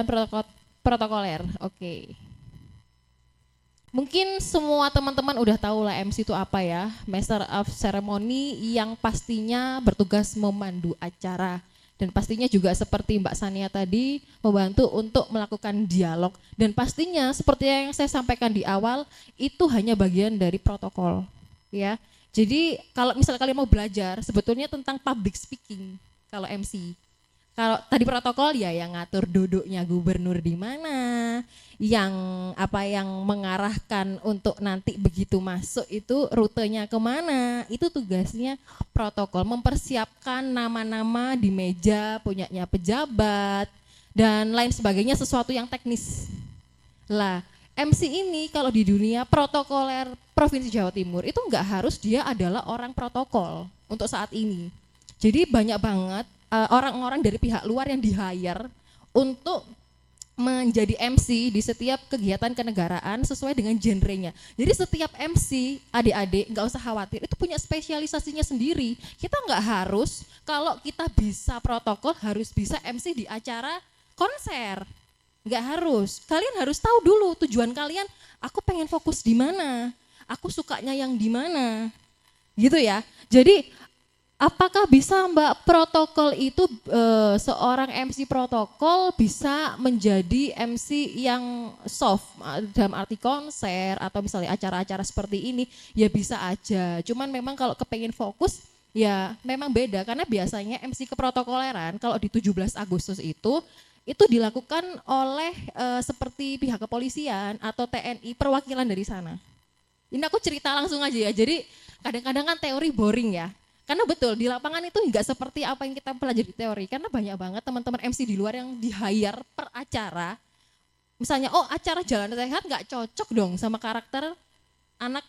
berjalan protokoler. Oke. Mungkin semua teman-teman udah tahu lah MC itu apa ya, Master of Ceremony yang pastinya bertugas memandu acara dan pastinya juga seperti Mbak Sania tadi membantu untuk melakukan dialog dan pastinya seperti yang saya sampaikan di awal itu hanya bagian dari protokol ya. Jadi kalau misalnya kalian mau belajar sebetulnya tentang public speaking kalau MC. Kalau tadi protokol ya yang ngatur duduknya gubernur di mana, yang yang mengarahkan untuk nanti begitu masuk itu rutenya kemana, itu tugasnya protokol, mempersiapkan nama-nama di meja punyanya pejabat dan lain sebagainya, sesuatu yang teknis. Lah, MC ini kalau di dunia protokoler Provinsi Jawa Timur itu enggak harus dia adalah orang protokol untuk saat ini. Jadi banyak banget orang-orang dari pihak luar yang di-hire untuk menjadi MC di setiap kegiatan kenegaraan sesuai dengan genrenya. Jadi setiap MC, adik-adik nggak usah khawatir, itu punya spesialisasinya sendiri. Kita nggak harus, kalau kita bisa protokol harus bisa MC di acara konser. Nggak harus, kalian harus tahu dulu tujuan kalian, aku pengen fokus di mana, aku sukanya yang di mana, gitu ya. Jadi apakah bisa Mbak protokol itu seorang MC protokol bisa menjadi MC yang soft dalam arti konser atau misalnya acara-acara seperti ini ya bisa aja. Cuman memang kalau kepengen fokus ya memang beda karena biasanya MC keprotokoleran kalau di 17 Agustus itu dilakukan oleh seperti pihak kepolisian atau TNI perwakilan dari sana. Ini aku cerita langsung aja ya. Jadi kadang-kadang kan teori boring ya. Karena betul di lapangan itu enggak seperti apa yang kita pelajari di teori. Karena banyak banget teman-teman MC di luar yang di-hire per acara. Misalnya, oh acara jalan sehat enggak cocok dong sama karakter anak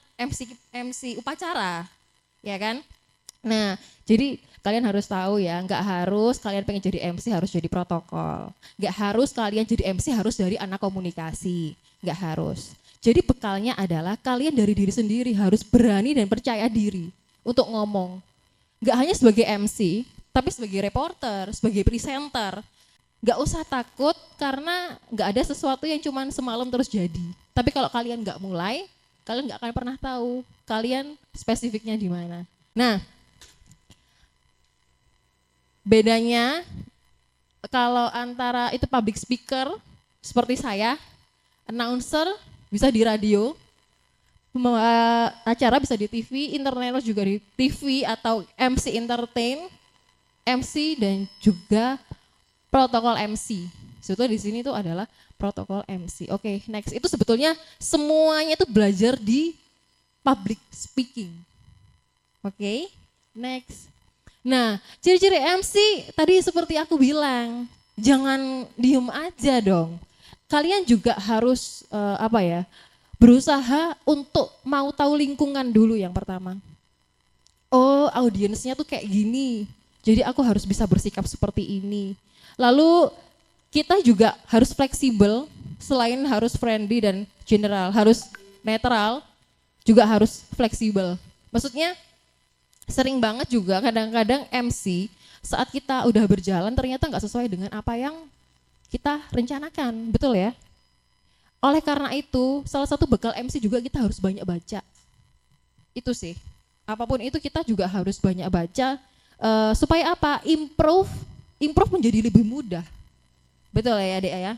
MC upacara. Ya kan? Nah, jadi kalian harus tahu ya, enggak harus kalian pengen jadi MC harus jadi protokol. Enggak harus kalian jadi MC harus dari anak komunikasi. Enggak harus. Jadi bekalnya adalah kalian dari diri sendiri harus berani dan percaya diri untuk ngomong. Gak hanya sebagai MC, tapi sebagai reporter, sebagai presenter. Gak usah takut karena gak ada sesuatu yang cuma semalam terus jadi. Tapi kalau kalian gak mulai, kalian gak akan pernah tahu kalian spesifiknya di mana. Nah, bedanya kalau antara itu public speaker seperti saya, announcer bisa di radio, acara bisa di TV, internet juga di TV atau MC entertain, MC dan juga protokol MC. Sebetulnya di sini itu adalah protokol MC. Oke, next itu sebetulnya semuanya itu belajar di public speaking. Oke, next. Nah, ciri-ciri MC tadi seperti aku bilang, jangan diem aja dong. Kalian juga harus berusaha untuk mau tahu lingkungan dulu yang pertama. Oh, audiensnya tuh kayak gini. Jadi aku harus bisa bersikap seperti ini. Lalu kita juga harus fleksibel, selain harus friendly dan general, harus netral, juga harus fleksibel. Maksudnya sering banget juga kadang-kadang MC saat kita udah berjalan ternyata nggak sesuai dengan apa yang kita rencanakan, betul ya? Oleh karena itu, salah satu bekal MC juga kita harus banyak baca. Itu sih, apapun itu kita juga harus banyak baca, supaya apa? Improve menjadi lebih mudah. Betul ya adik ya?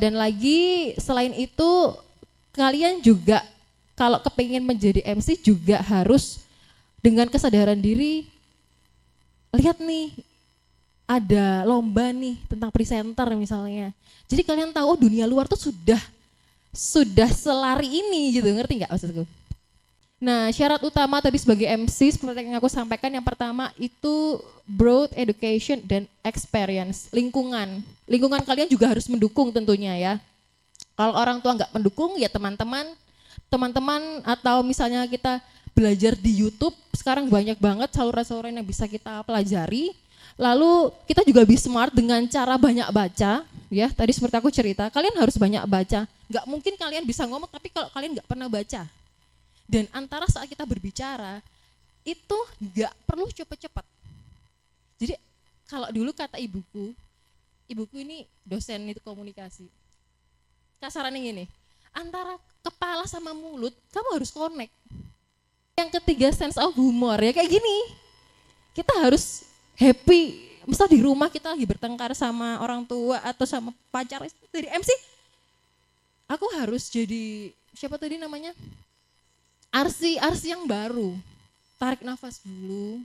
Dan lagi selain itu, kalian juga kalau kepingin menjadi MC juga harus dengan kesadaran diri, lihat nih, ada lomba nih tentang presenter misalnya. Jadi kalian tahu dunia luar tuh sudah selari ini gitu, ngerti nggak maksudku? Nah, syarat utama tadi sebagai MC seperti yang aku sampaikan, yang pertama itu broad education dan experience, lingkungan. Lingkungan kalian juga harus mendukung tentunya ya. Kalau orang tua nggak mendukung ya teman-teman atau misalnya kita belajar di YouTube, sekarang banyak banget saluran-saluran yang bisa kita pelajari. Lalu kita juga be smart dengan cara banyak baca, ya. Tadi seperti aku cerita, kalian harus banyak baca. Nggak mungkin kalian bisa ngomong tapi kalau kalian nggak pernah baca. Dan antara saat kita berbicara itu nggak perlu cepet-cepet. Jadi kalau dulu kata ibuku, ibuku ini dosen itu komunikasi. Kasarannya gini, antara kepala sama mulut kamu harus connect. Yang ketiga sense of humor ya kayak gini. Kita harus happy. Misal di rumah kita lagi bertengkar sama orang tua atau sama pacar, dari MC aku harus jadi siapa tadi namanya? Arsi yang baru. Tarik nafas dulu,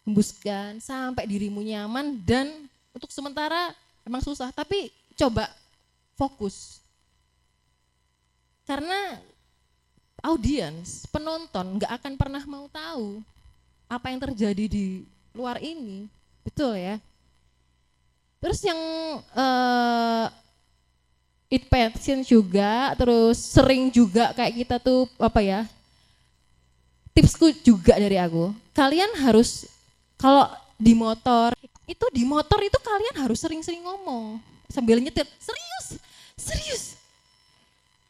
hembuskan sampai dirimu nyaman, dan untuk sementara emang susah tapi coba fokus. Karena audiens, penonton nggak akan pernah mau tahu apa yang terjadi di luar ini, betul ya. Terus yang it passion juga, terus sering juga kayak kita tuh apa ya, tipsku juga dari aku, kalian harus kalau di motor itu kalian harus sering-sering ngomong sambil nyetir, serius.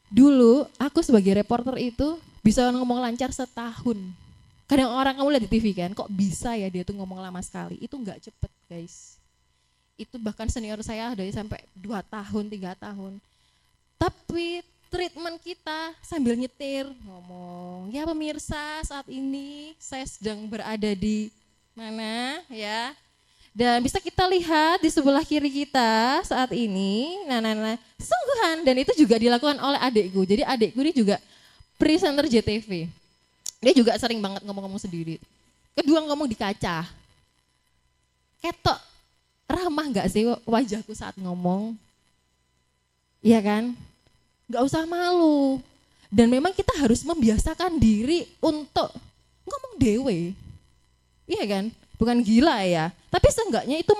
Dulu aku sebagai reporter itu bisa ngomong lancar setahun. Kadang orang kamu lihat di TV kan, kok bisa ya dia tuh ngomong lama sekali. Itu nggak cepet guys. Itu bahkan senior saya dari sampai 2 tahun, 3 tahun. Tapi treatment kita sambil nyetir ngomong. Ya pemirsa, saat ini saya sedang berada di mana ya. Dan bisa kita lihat di sebelah kiri kita saat ini, sungguhan, dan itu juga dilakukan oleh adikku. Jadi adikku ini juga presenter JTV. Dia juga sering banget ngomong-ngomong sendiri. Kedua ngomong di kaca. Ketok, ramah gak sih wajahku saat ngomong? Iya kan? Gak usah malu. Dan memang kita harus membiasakan diri untuk ngomong dewe. Iya kan? Bukan gila ya, tapi seenggaknya itu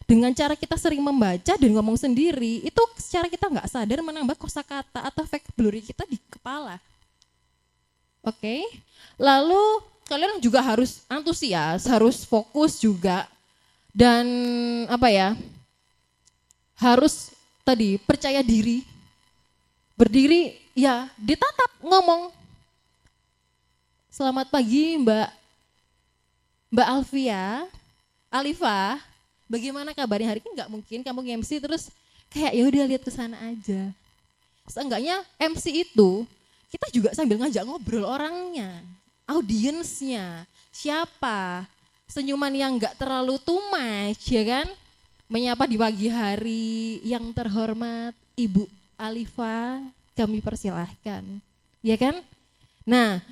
dengan cara kita sering membaca dan ngomong sendiri, itu secara kita nggak sadar menambah kosakata atau vocabulary kita di kepala. Oke, lalu kalian juga harus antusias, harus fokus juga, dan apa ya, harus tadi percaya diri, berdiri ya ditatap ngomong. Selamat pagi Mbak Alifa, bagaimana kabarnya hari ini? Nggak mungkin kamu MC terus kayak ya udah lihat ke sana aja. Seenggaknya MC itu kita juga sambil ngajak ngobrol orangnya, audiensnya, siapa, senyuman yang nggak terlalu too much ya kan? Menyapa di pagi hari, yang terhormat Ibu Alifa, kami persilahkan, ya kan? Nah,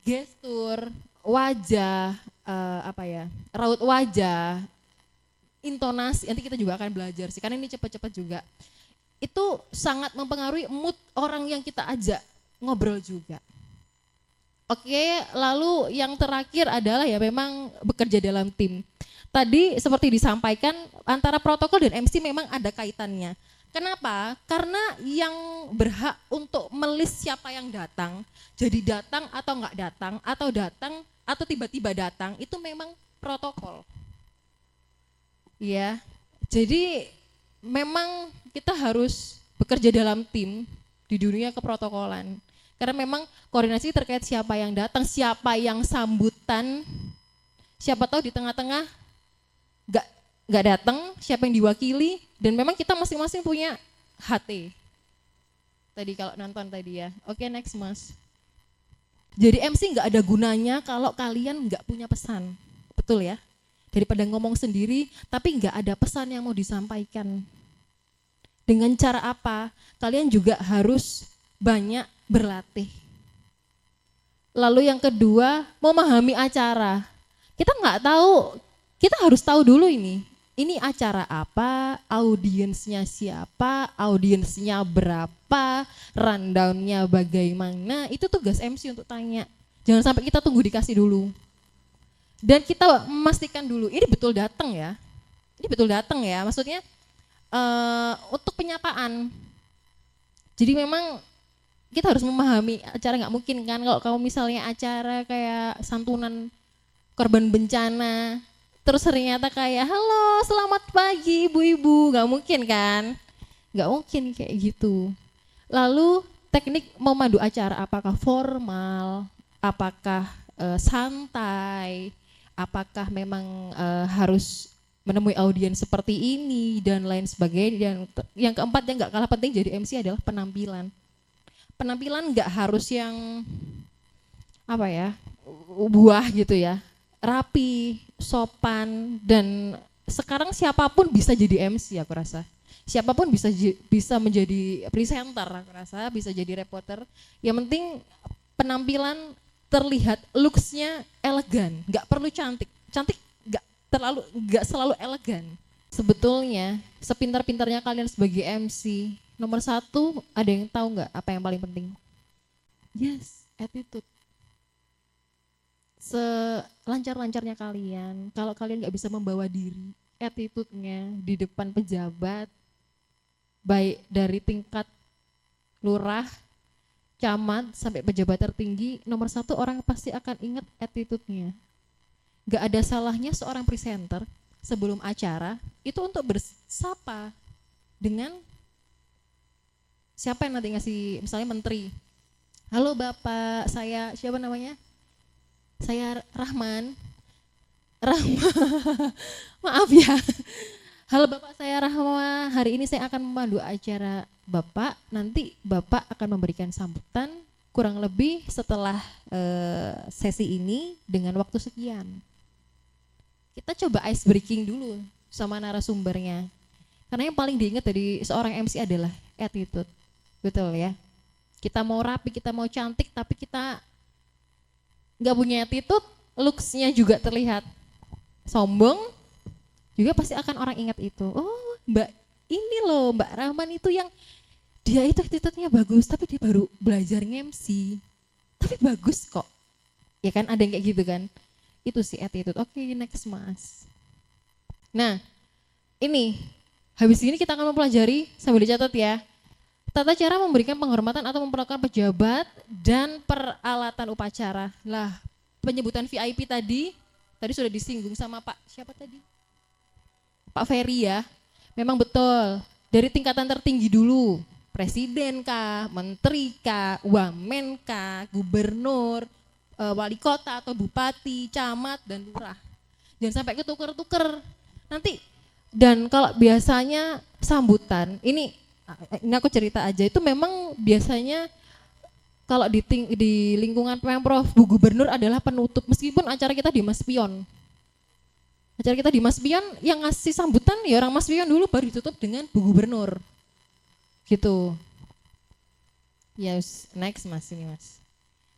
gestur, wajah, raut wajah, intonasi, nanti kita juga akan belajar sih, karena ini cepat-cepat juga. Itu sangat mempengaruhi mood orang yang kita ajak ngobrol juga. Oke, lalu yang terakhir adalah ya memang bekerja dalam tim. Tadi seperti disampaikan antara protokol dan MC memang ada kaitannya. Kenapa? Karena yang berhak untuk melis siapa yang datang, jadi datang atau datang atau tiba-tiba datang, itu memang protokol. Ya, jadi memang kita harus bekerja dalam tim di dunia keprotokolan. Karena memang koordinasi terkait siapa yang datang, siapa yang sambutan, siapa tahu di tengah-tengah nggak datang, siapa yang diwakili, dan memang kita masing-masing punya HT. Tadi kalau nonton tadi ya. Oke, next Mas. Jadi MC nggak ada gunanya kalau kalian nggak punya pesan, betul ya? Daripada ngomong sendiri, tapi nggak ada pesan yang mau disampaikan. Dengan cara apa? Kalian juga harus banyak berlatih. Lalu yang kedua, memahami acara. Kita nggak tahu, kita harus tahu dulu ini acara apa, audiensnya siapa, audiensnya berapa, rundownnya bagaimana, itu tugas MC untuk tanya. Jangan sampai kita tunggu dikasih dulu. Dan kita memastikan dulu, ini betul datang ya, maksudnya untuk penyapaan. Jadi memang kita harus memahami acara, nggak mungkin kan kalau kamu misalnya acara kayak santunan korban bencana, terus ternyata kayak halo selamat pagi ibu-ibu, nggak mungkin kan, nggak mungkin kayak gitu. Lalu teknik memandu acara, apakah formal, apakah santai, apakah memang harus menemui audiens seperti ini dan lain sebagainya. Dan yang keempat yang nggak kalah penting jadi MC adalah penampilan. Penampilan nggak harus yang apa ya, buah gitu ya, rapi, sopan, dan sekarang siapapun bisa jadi MC aku rasa. Siapapun bisa menjadi presenter aku rasa, bisa jadi reporter. Yang penting penampilan terlihat, looks-nya elegan, nggak perlu cantik. Cantik nggak selalu elegan. Sebetulnya sepintar-pintarnya kalian sebagai MC, nomor satu ada yang tahu nggak apa yang paling penting? Yes, attitude. Selancar-lancarnya kalian, kalau kalian nggak bisa membawa diri, attitude-nya di depan pejabat, baik dari tingkat lurah, camat, sampai pejabat tertinggi, nomor satu orang pasti akan ingat attitude-nya. Nggak ada salahnya seorang presenter sebelum acara itu untuk bersapa dengan siapa yang nanti ngasih, misalnya menteri. Halo Bapak, saya siapa namanya? Saya Rahman. Maaf ya. Halo Bapak, saya Rahma. Hari ini saya akan memandu acara Bapak. Nanti Bapak akan memberikan sambutan kurang lebih setelah sesi ini dengan waktu sekian. Kita coba ice breaking dulu sama narasumbernya. Karena yang paling diingat dari seorang MC adalah attitude. Betul ya. Kita mau rapi, kita mau cantik, tapi kita nggak punya attitude, looks-nya juga terlihat sombong, juga pasti akan orang ingat itu. Oh, Mbak ini loh, Mbak Rahman itu yang dia itu attitude-nya bagus, tapi dia baru belajar nge-MC. Tapi bagus kok. Ya kan, ada yang kayak gitu kan. Itu sih attitude. Oke, next Mas. Nah, ini habis ini kita akan mempelajari sambil dicatat ya. Tata cara memberikan penghormatan atau memperlakukan pejabat dan peralatan upacara. Lah, penyebutan VIP tadi sudah disinggung sama Pak siapa tadi? Pak Ferry ya. Memang betul. Dari tingkatan tertinggi dulu. Presiden kah, menteri kah, wamen kah, gubernur, wali kota atau bupati, camat dan lurah. Jangan sampai ketuker-tuker. Nanti dan kalau biasanya sambutan, ini aku cerita aja, itu memang biasanya kalau di lingkungan Pemprov, Bu Gubernur adalah penutup, meskipun acara kita di Mas Pion. Acara kita di Mas Pion, yang ngasih sambutan ya orang Mas Pion dulu, baru ditutup dengan Bu Gubernur. Gitu. Yes, next Mas, ini Mas.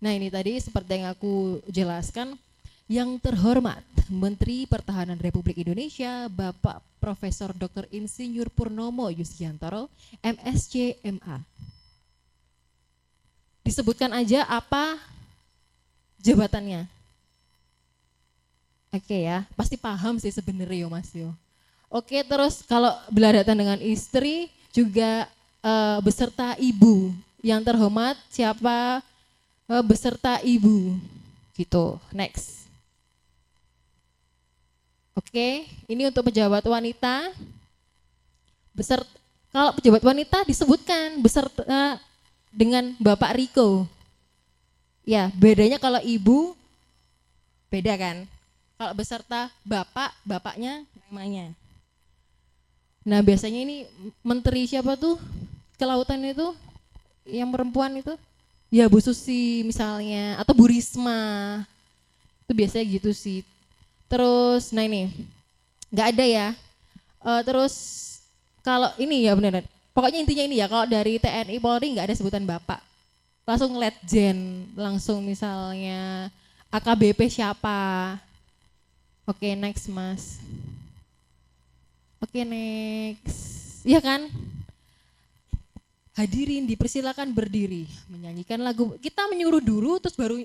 Nah ini tadi seperti yang aku jelaskan, yang terhormat Menteri Pertahanan Republik Indonesia Bapak Profesor Dr. Insinyur Purnomo Yusgiantoro, MSc, MA. Disebutkan aja apa jabatannya. Oke ya, pasti paham sih sebenarnya yo Mas yo. Oke, terus kalau berhadapan dengan istri juga beserta ibu. Yang terhormat siapa? Beserta ibu. Gitu. Next. Oke, ini untuk pejabat wanita. Kalau pejabat wanita disebutkan beserta dengan Bapak Riko. Ya, bedanya kalau ibu beda kan. Kalau beserta bapak, bapaknya namanya. Nah, biasanya ini menteri siapa tuh? Kelautan itu yang perempuan itu? Ya Bu Susi misalnya, atau Bu Risma. Itu biasanya gitu sih. Terus, nah ini, nggak ada ya. Terus kalau ini ya benar, pokoknya intinya ini ya, kalau dari TNI Polri nggak ada sebutan bapak, langsung letjen, langsung misalnya AKBP siapa. Oke, next Mas. Oke, next. Iya kan? Hadirin dipersilakan berdiri, menyanyikan lagu. Kita menyuruh dulu terus baru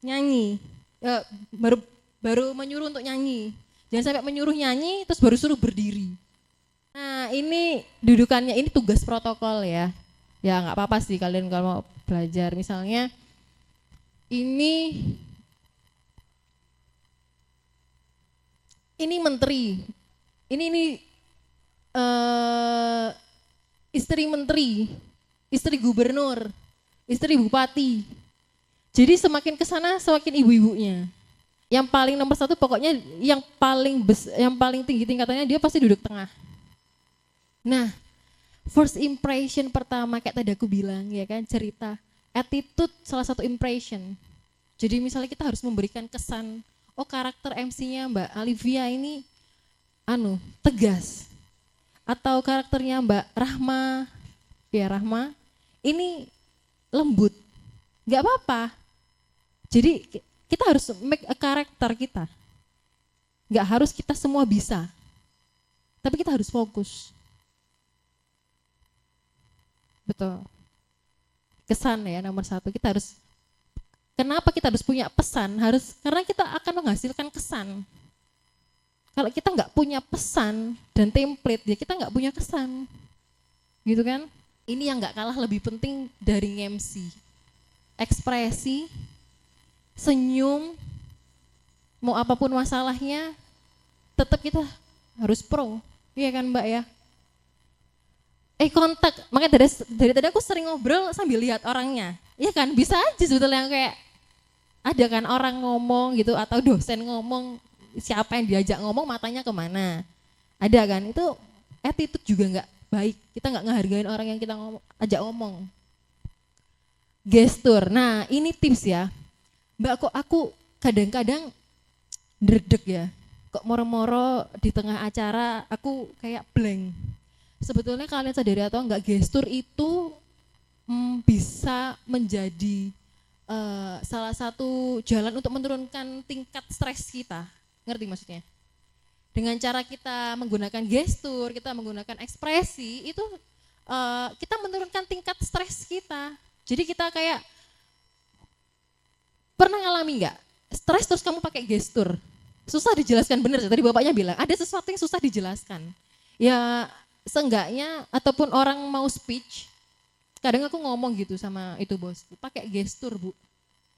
nyanyi. Baru menyuruh untuk nyanyi. Jangan sampai menyuruh nyanyi terus baru suruh berdiri. Nah, ini dudukannya, ini tugas protokol ya. Ya nggak apa-apa sih kalian kalau mau belajar. Misalnya ini menteri. Ini istri menteri, istri gubernur, istri bupati. Jadi semakin ke sana semakin ibu-ibunya. Yang paling nomor satu pokoknya yang paling tinggi tingkatannya dia pasti duduk tengah. Nah, first impression pertama kayak tadi aku bilang ya kan, cerita attitude salah satu impression. Jadi misalnya kita harus memberikan kesan, oh karakter MC-nya Mbak Alivia ini tegas, atau karakternya Mbak Rahma ya Rahma ini lembut, nggak apa-apa. Jadi kita harus make a karakter kita, nggak harus kita semua bisa, tapi kita harus fokus. Betul. Kesan ya nomor satu, kita harus, kenapa kita harus punya pesan, karena kita akan menghasilkan kesan. Kalau kita nggak punya pesan dan template, ya kita nggak punya kesan, gitu kan? Ini yang nggak kalah lebih penting dari MC. Ekspresi, senyum, mau apapun masalahnya, tetap kita harus pro, iya kan Mbak ya? Kontak, makanya dari tadi aku sering ngobrol sambil lihat orangnya, iya kan? Bisa aja sebetulnya kayak ada kan orang ngomong gitu atau dosen ngomong, siapa yang diajak ngomong matanya kemana, ada kan, itu attitude juga nggak baik, kita nggak ngehargain orang yang kita ajak ngomong. Gestur, nah ini tips ya Mbak, kok aku kadang-kadang dredeg ya, kok moro-moro di tengah acara aku kayak blank. Sebetulnya kalian sadari atau enggak, gestur itu bisa menjadi salah satu jalan untuk menurunkan tingkat stres kita. Ngerti maksudnya? Dengan cara kita menggunakan gestur, kita menggunakan ekspresi, itu kita menurunkan tingkat stres kita. Jadi kita kayak, pernah ngalami nggak? Stres terus kamu pakai gestur? Susah dijelaskan, bener tadi bapaknya bilang, ada sesuatu yang susah dijelaskan. Ya seenggaknya, ataupun orang mau speech, kadang aku ngomong gitu sama itu bosku, pakai gestur Bu.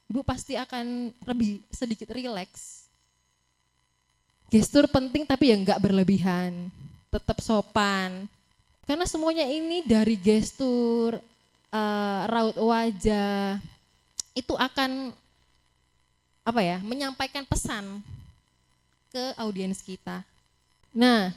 Ibu pasti akan lebih sedikit rileks. Gestur penting tapi ya enggak berlebihan, tetap sopan. Karena semuanya ini dari gestur, raut wajah, itu akan menyampaikan pesan ke audiens kita. Nah,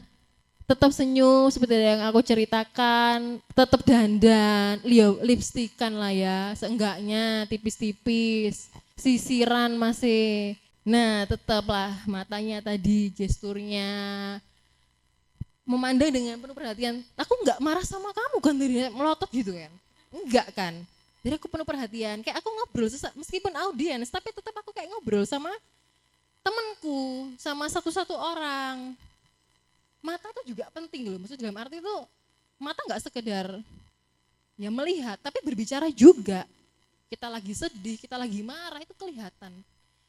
tetap senyum seperti yang aku ceritakan, tetap dandan, lipstikan lah ya, seenggaknya tipis-tipis, sisiran masih. Nah, tetaplah matanya tadi, gesturnya, memandang dengan penuh perhatian. Aku nggak marah sama kamu kan, dari melotot gitu kan? Enggak kan? Jadi aku penuh perhatian, kayak aku ngobrol meskipun audiens, tapi tetap aku kayak ngobrol sama temanku, sama satu-satu orang. Mata tuh juga penting loh, maksudnya dalam arti itu mata nggak sekedar ya melihat, tapi berbicara juga. Kita lagi sedih, kita lagi marah, itu kelihatan.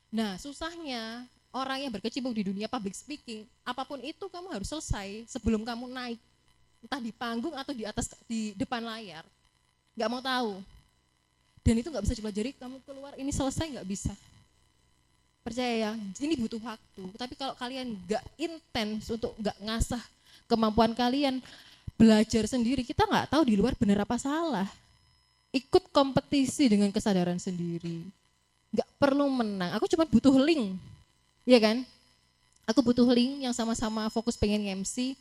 Nah, susahnya orang yang berkecimpung di dunia public speaking, apapun itu kamu harus selesai sebelum kamu naik, entah di panggung atau di depan layar. Nggak mau tahu. Dan itu nggak bisa dipelajari, kamu keluar ini selesai nggak bisa. Percaya ya, ini butuh waktu. Tapi kalau kalian nggak intens untuk nggak ngasah kemampuan kalian, belajar sendiri, kita nggak tahu di luar benar apa salah. Ikut kompetisi dengan kesadaran sendiri. Nggak perlu menang. Aku cuma butuh link, ya kan? Aku butuh link yang sama-sama fokus pengen MC.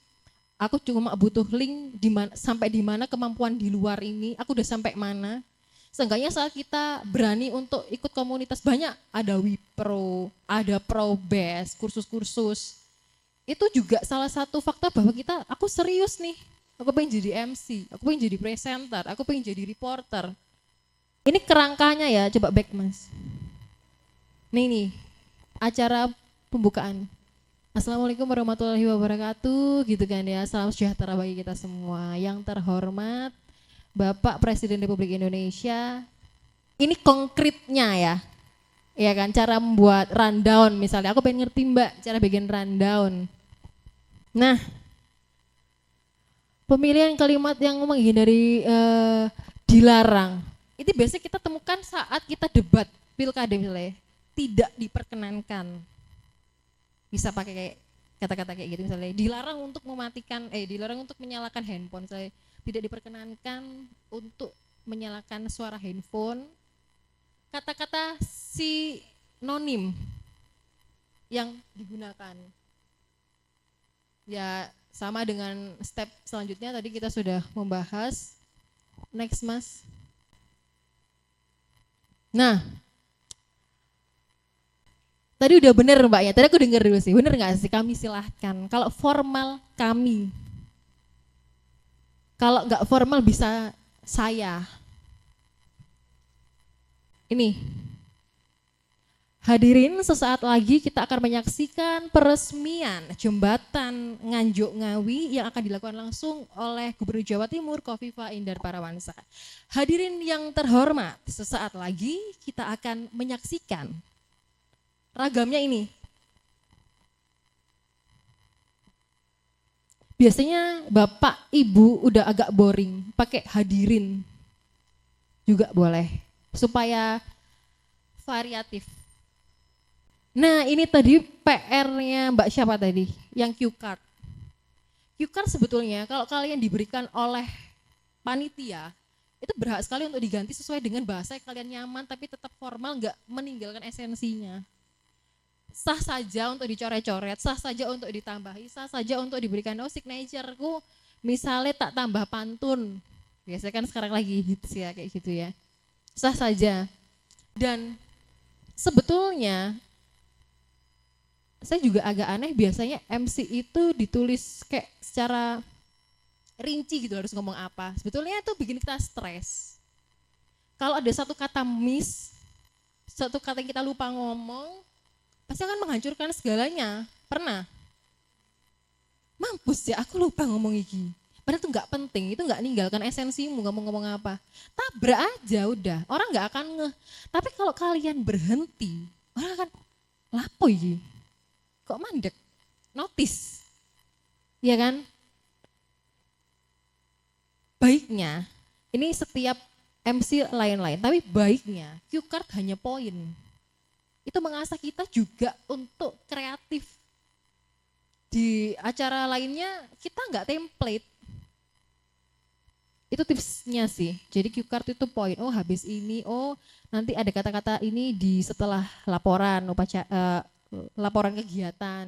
Aku cuma butuh link sampai di mana kemampuan di luar ini. Aku udah sampai mana? Seenggaknya saat kita berani untuk ikut komunitas, banyak, ada Wipro, ada Probes, kursus-kursus. Itu juga salah satu fakta bahwa aku serius nih, aku pengen jadi MC, aku pengen jadi presenter, aku pengen jadi reporter. Ini kerangkanya ya, coba back Mas. Nih, acara pembukaan. Assalamualaikum warahmatullahi wabarakatuh, gitu kan ya, salam sejahtera bagi kita semua. Yang terhormat Bapak Presiden Republik Indonesia, ini konkretnya ya kan, cara membuat rundown misalnya, aku pengen ngerti Mbak cara bikin rundown. Nah, pemilihan kalimat yang menghindari dilarang, itu biasanya kita temukan saat kita debat pilkada misalnya, tidak diperkenankan. Bisa pakai kayak kata-kata kayak gitu misalnya, dilarang untuk dilarang untuk menyalakan handphone misalnya. Tidak diperkenankan untuk menyalakan suara handphone. Kata-kata sinonim yang digunakan. Ya, sama dengan step selanjutnya tadi kita sudah membahas. Next, Mas. Nah, tadi udah bener Mbak ya, tadi aku denger dulu sih, bener gak sih kami silahkan. Kalau formal kami, kalau nggak formal bisa saya. Ini, hadirin sesaat lagi kita akan menyaksikan peresmian jembatan Nganjuk Ngawi yang akan dilakukan langsung oleh Gubernur Jawa Timur Khofifah Indar Parawansa. Hadirin yang terhormat, sesaat lagi kita akan menyaksikan ragamnya ini. Biasanya Bapak Ibu udah agak boring, pakai hadirin juga boleh supaya variatif. Nah, ini tadi PR-nya Mbak siapa tadi? Yang cue card. Cue card sebetulnya kalau kalian diberikan oleh panitia, itu berhak sekali untuk diganti sesuai dengan bahasa yang kalian nyaman tapi tetap formal, nggak meninggalkan esensinya. Sah saja untuk dicoret-coret, sah saja untuk ditambahi, sah saja untuk diberikan signature-ku misalnya tak tambah pantun. Biasanya kan sekarang lagi hits ya kayak gitu ya. Sah saja. Dan sebetulnya saya juga agak aneh, biasanya MC itu ditulis kayak secara rinci gitu harus ngomong apa. Sebetulnya itu bikin kita stres. Kalau ada satu kata miss, satu kata yang kita lupa ngomong, pasti akan menghancurkan segalanya. Pernah? Mampus ya, aku lupa ngomong iki. Padahal itu nggak penting, itu nggak ninggalkan esensimu ngomong apa. Tabrak aja udah, orang nggak akan ngeh. Tapi kalau kalian berhenti, orang akan lapo iki. Kok mandek? Notice. Iya kan? Baiknya, ini setiap MC lain-lain, tapi baiknya cue card hanya poin. Itu mengasah kita juga untuk kreatif. Di acara lainnya kita nggak template. Itu tipsnya sih. Jadi cue card itu poin. Oh habis ini, oh nanti ada kata-kata ini di setelah laporan laporan kegiatan.